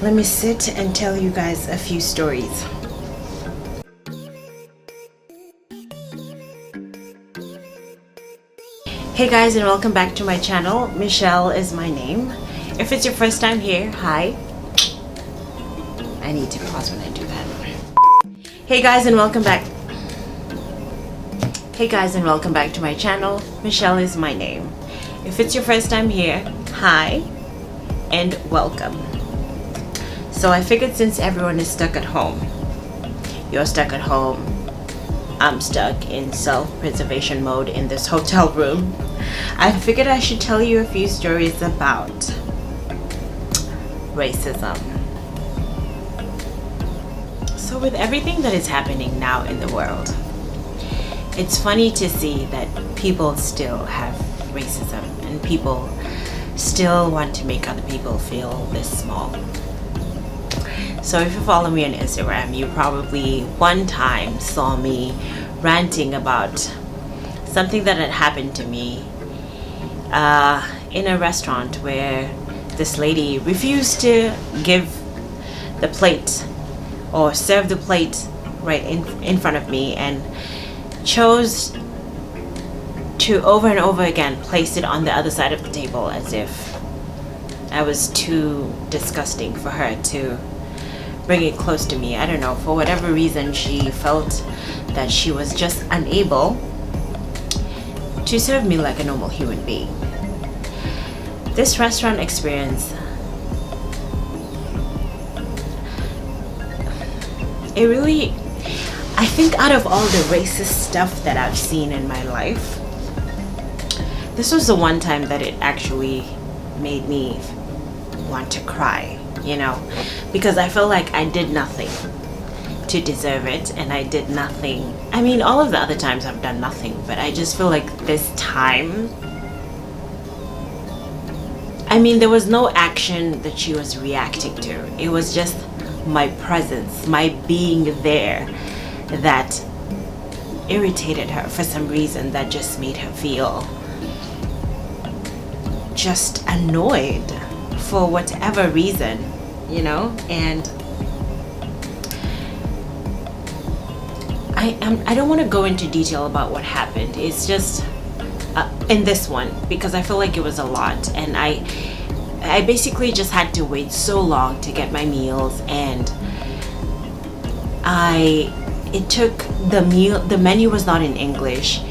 let me sit and tell you guys a few stories. Hey guys, and welcome back to my channel. Michelle is my name. If it's your first time here, hi. I need to pause when I do that. Hey guys, and welcome back. Hey guys, and welcome back to my channel. Michelle is my name. If it's your first time here, hi and welcome. So I figured since everyone is stuck at home, you're stuck at home, I'm stuck in self-preservation mode in this hotel room, I figured I should tell you a few stories about racism. So with everything that is happening now in the world, it's funny to see that people still have racism and people still want to make other people feel this small. So if you follow me on Instagram, you probably one time saw me ranting about something that had happened to me in a restaurant where this lady refused to give the plate or serve the plate right in front of me and chose to over and over again place it on the other side of the table as if I was too disgusting for her to bring it close to me. I don't know, for whatever reason she felt that she was just unable to serve me like a normal human being. This restaurant experience, it really, I think out of all the racist stuff that I've seen in my life, this was the one time that it actually made me want to cry, you know, because I felt like I did nothing to deserve it, and I did nothing. I mean, all of the other times I've done nothing, but I just feel like this time, I mean, there was no action that she was reacting to. It was just my presence, my being there that irritated her for some reason, that just made her feel just annoyed for whatever reason, you know. And I don't want to go into detail about what happened. It's just in this one, because I feel like it was a lot, and I basically just had to wait so long to get my meals, and it took the menu was not in English,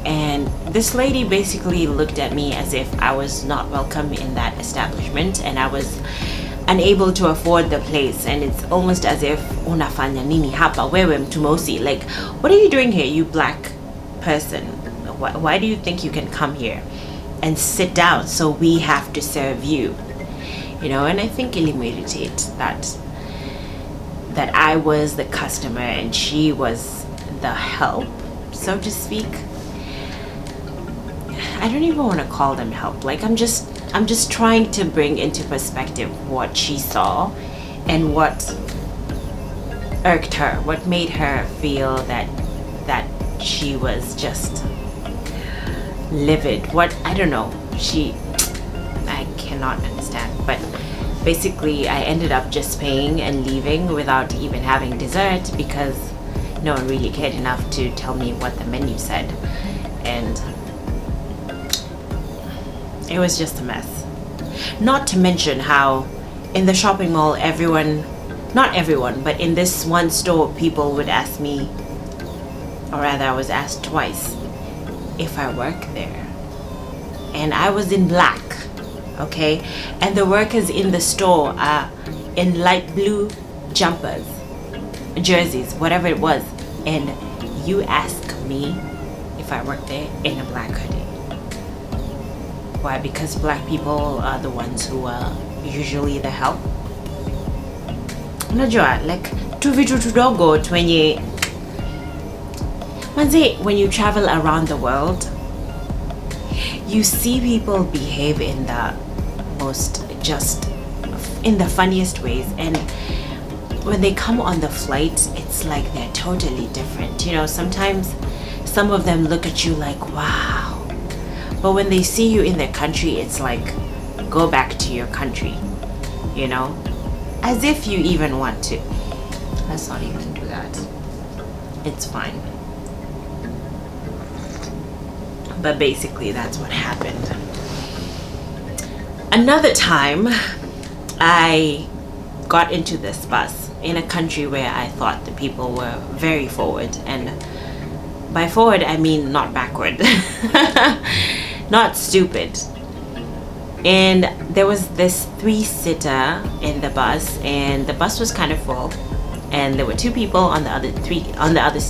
and this lady basically looked at me as if I was not welcome in that establishment and I was unable to afford the place, and it's almost as if unafanya nini hapa wewe mtu mweusi, like, what are you doing here, you black person? Why do you think you can come here and sit down so we have to serve you, you know? And I think it irritated that I was the customer and she was the help, so to speak. I don't even want to call them help. Like, I'm just trying to bring into perspective what she saw and what irked her, what made her feel that she was just livid. What, I don't know, I cannot understand. But basically I ended up just paying and leaving without even having dessert, because no one really cared enough to tell me what the menu said, and it was just a mess. Not to mention how in the shopping mall, not everyone, but in this one store, people would ask me, or rather I was asked twice, if I work there. And I was in black, okay? And the workers in the store are in light blue jumpers, jerseys, whatever it was. And you ask me if I work there in a black hoodie. Why? Because black people are the ones who are usually the help. Unajua, like, tu vitu tudogo twenye manze, when you travel around the world, you see people behave in the funniest ways, and when they come on the flight, it's like they're totally different, you know. Sometimes some of them look at you like, wow, but when they see you in their country, it's like, go back to your country, you know. As if you even want to. Let's not even do that. It's fine. But basically, that's what happened. Another time, I got into this bus in a country where I thought the people were very forward. And by forward, I mean not backward. Not stupid. And there was this 3-sitter in the bus, and the bus was kind of full, and there were 2 people on the other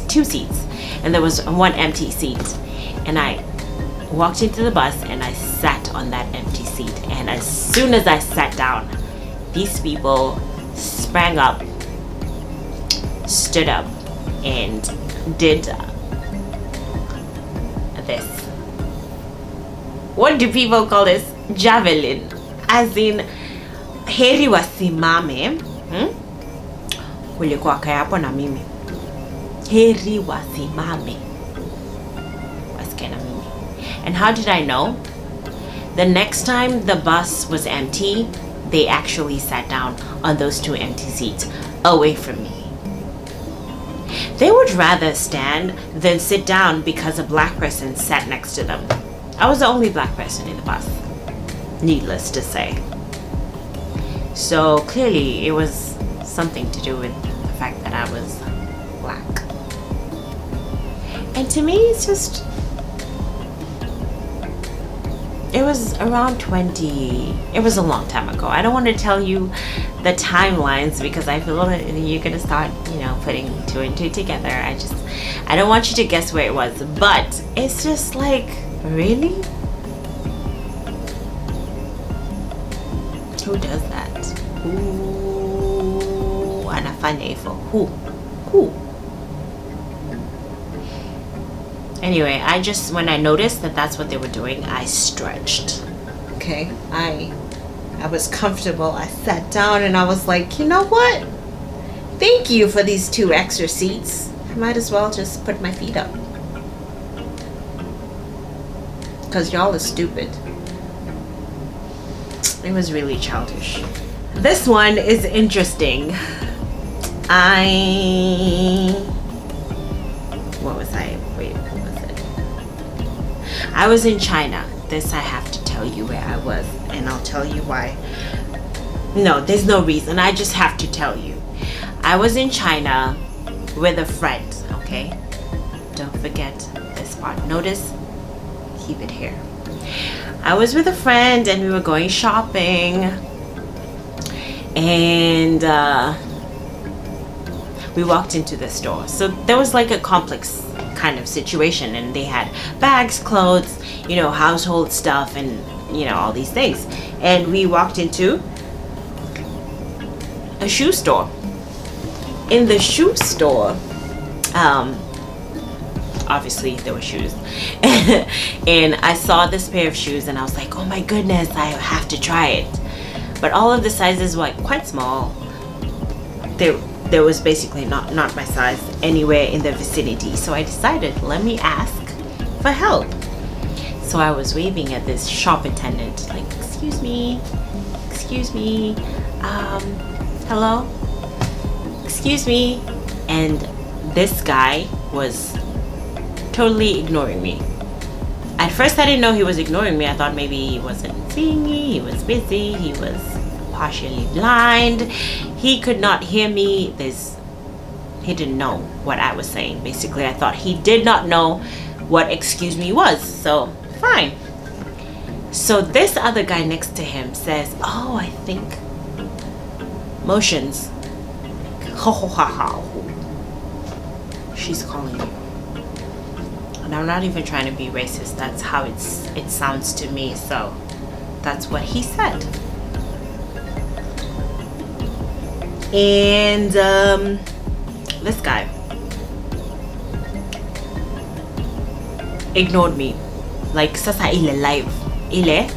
2 seats, and there was 1 empty seat. And I walked into the bus and I sat on that empty seat, and as soon as I sat down, these people sprang up, stood up, and did this. What do people call this? Javelin. As in, heri wasimame. Ulikuwa kaya hapo na mimi. Heri wasimame. Wasikia na mimi. And how did I know? The next time the bus was empty, they actually sat down on those 2 empty seats away from me. They would rather stand than sit down because a black person sat next to them. I was the only black person in the bus, needless to say. So clearly it was something to do with the fact that I was black. And to me, it's just, it was around 20, it was a long time ago. I don't want to tell you the timelines because I feel that you're going to start, putting 2 and 2 together. I don't want you to guess where it was, but it's just like, really? Who does that? Who anafanya hivyo? Who? Anyway, when I noticed that that's what they were doing, I stretched. Okay, I was comfortable. I sat down and I was like, you know what? Thank you for these 2 extra seats. I might as well just put my feet up. Because y'all are stupid. It was really childish. This one is interesting. What was it? I was in China. This I have to tell you where I was, and I'll tell you why. No, there's no reason. I just have to tell you. I was in China with a friend, okay? Don't forget this part. Notice, keep it here. I was with a friend and we were going shopping, and we walked into the store. So there was like a complex kind of situation, and they had bags, clothes, household stuff, and all these things. And we walked into a shoe store. In the shoe store, obviously there were shoes, and I saw this pair of shoes and I was like, oh my goodness, I have to try it. But all of the sizes were quite small. There was basically not my size anywhere in the vicinity. So I decided, let me ask for help. So I was waving at this shop attendant, like, excuse me, hello, excuse me. And this guy was totally ignoring me. At first I didn't know he was ignoring me. I thought maybe he wasn't seeing me, he was busy, he was partially blind, he could not hear me. He didn't know what I was saying. Basically, I thought he did not know what excuse me was. So fine. So this other guy next to him says, oh, I think motions. Ho ho ha ha. She's calling you. And I'm not even trying to be racist. That's how it sounds to me. So that's what he said. And this guy ignored me. Like, sasa ile live. Ile.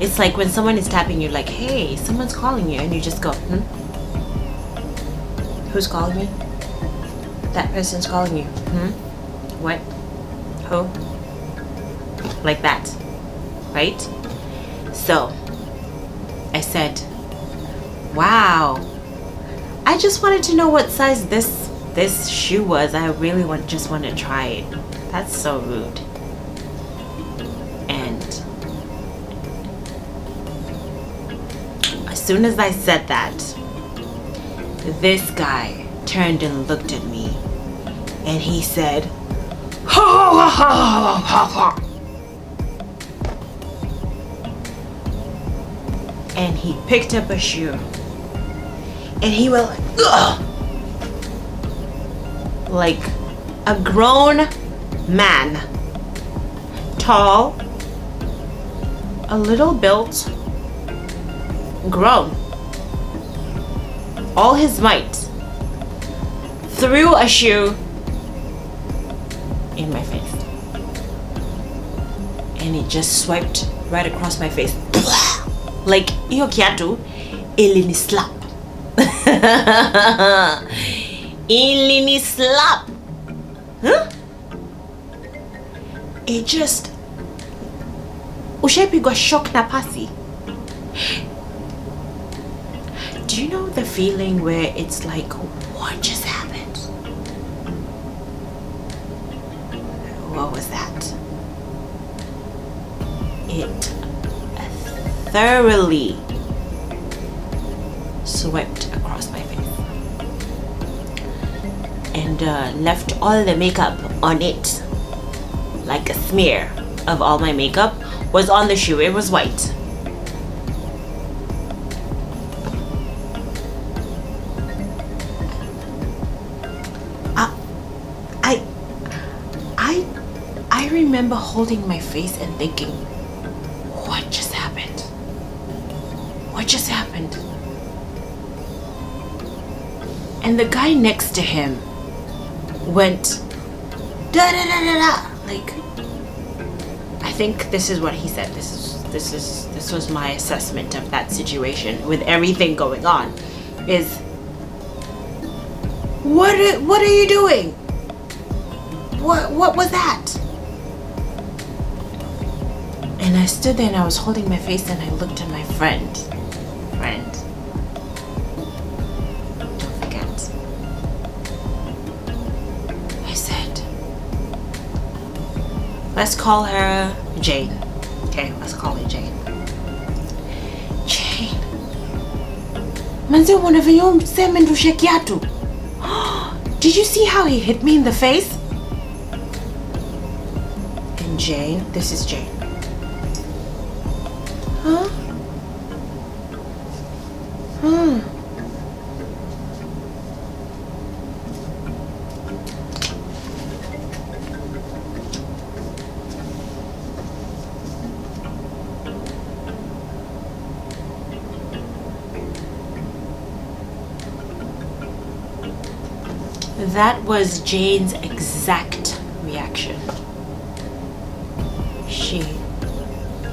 It's like when someone is tapping you, like, hey, someone's calling you, and you just go, Who's calling me? That person's calling you. What? Who? Like that. Right? So, I said, Wow. I just wanted to know what size this shoe was. I really just want to try it. That's so rude. And as soon as I said that, this guy turned and looked at me, and he said, "Ha ha ha ha ha." And he picked up a shoe, and he went like, ugh! Like a grown man, tall, a little built, grown. All his might threw a shoe in my face, and it just swiped right across my face. Like hiyo kiatu ilini slap. Ilini slap. Huh? It just ushaipigwa shock na pasi. Do you know the feeling where it's like, what just happened? What was that? It thoroughly swept across my face and left all the makeup on it. Like a smear of all my makeup was on the shoe. It was white. I remember holding my face and thinking, what just happened? What just happened? And the guy next to him went da da da da da. Like, I think this is what he said. This was my assessment of that situation with everything going on. Is what are you doing? What was that? And I stood there and I was holding my face and I looked at my friend. Don't forget. I said, let's call her Jane. Okay, let's call her Jane. Jane. Manze unavyo mseme ndushe kiatu. Did you see how he hit me in the face? And Jane, this is Jane. Huh? That was Jane's exact reaction. She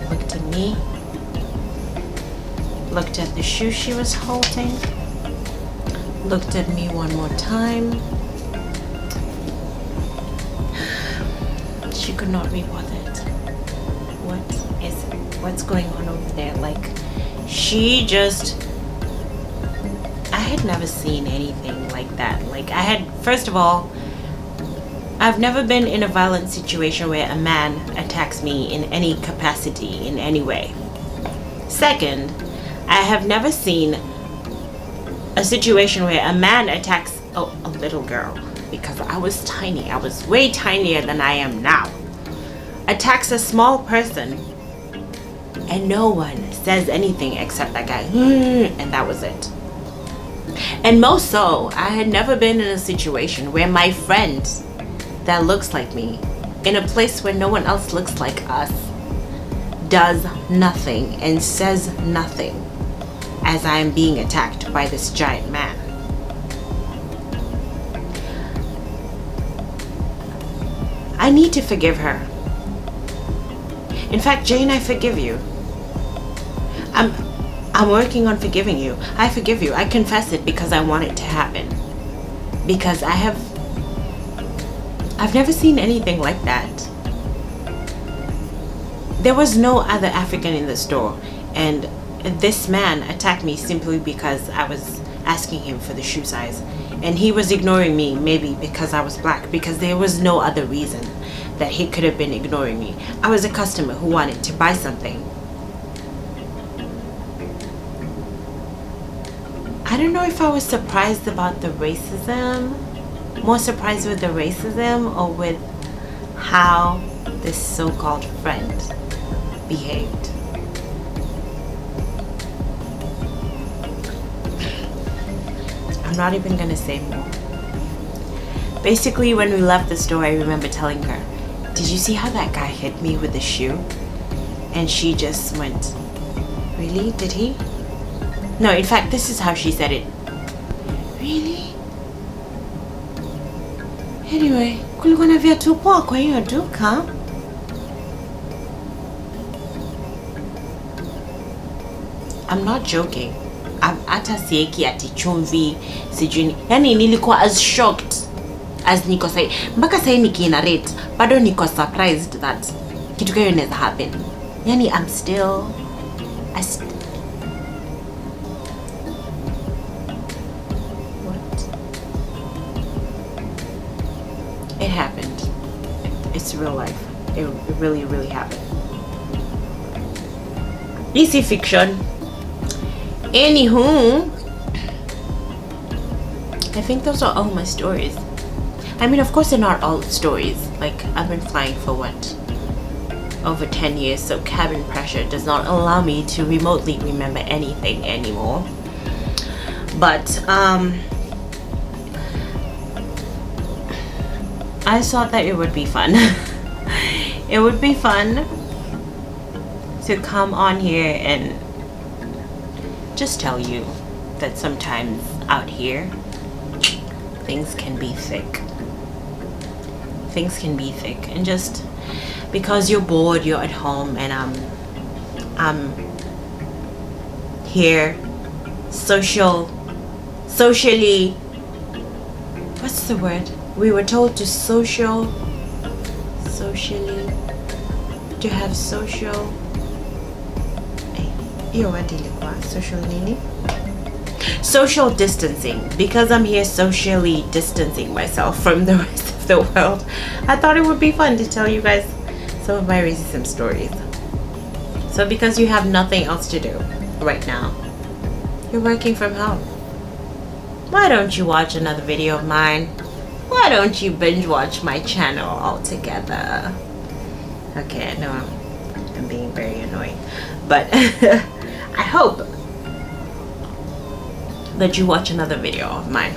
looked at me, looked at the shoe she was holding, looked at me one more time. She could not be bothered. What's going on over there? Like, she just, I had never seen anything like that. Like, first of all, I've never been in a violent situation where a man attacks me in any capacity, in any way. Second, I have never seen a situation where a man attacks a little girl, because I was tiny. I was way tinier than I am now. Attacks a small person and no one says anything except that guy, and that was it. And most so, I had never been in a situation where my friend that looks like me, in a place where no one else looks like us, does nothing and says nothing as I am being attacked by this giant man. I need to forgive her. In fact, Jane, I forgive you. I'm working on forgiving you. I forgive you. I confess it because I want it to happen. Because I've never seen anything like that. There was no other African in the store, and this man attacked me simply because I was asking him for the shoe size, and he was ignoring me, maybe because I was black, because there was no other reason that he could have been ignoring me. I was a customer who wanted to buy something. I don't know if I was surprised about the racism, more surprised with the racism or with how this so-called friend behaved. I'm not even gonna say more. Basically, when we left the store, I remember telling her, "Did you see how that guy hit me with the shoe?" And she just went, "Really? Did he?" No, in fact, this is how she said it. "Really? Anyway, kulikuwa na viatu poa kwa hiyo duka." I'm not joking. Hata sieki ati chumvi sijui. Yani nilikuwa as shocked as niko sai. Mpaka sai nikiina rate bado niko surprised that kitu kayo inaweza happen. Yani I'm still what? It happened. It's real life. It really, really happened. Easy fiction. Anywho, I think those are all my stories. I mean, of course they're not all stories. Like, I've been flying for what? Over 10 years, so cabin pressure does not allow me to remotely remember anything anymore. But, I thought that it would be fun. It would be fun to come on here and just tell you that sometimes out here things can be thick. Things can be thick, and just because you're bored, you're at home, and I'm here socially, what's the word? We were told to have social social distancing. Because I'm here socially distancing myself from the rest of the world, I thought it would be fun to tell you guys some of my racism stories. So because you have nothing else to do right now, you're working from home, why don't you watch another video of mine? Why don't you binge watch my channel altogether? Okay, I know I'm being very annoying, but I hope that you watch another video of mine,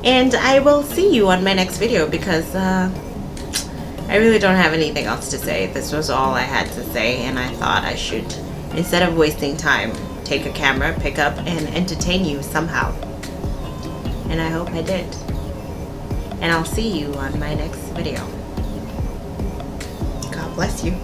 and I will see you on my next video, because I really don't have anything else to say. This was all I had to say, and I thought I should, instead of wasting time, take a camera, pick up, and entertain you somehow. And I hope I did. And I'll see you on my next video. God bless you.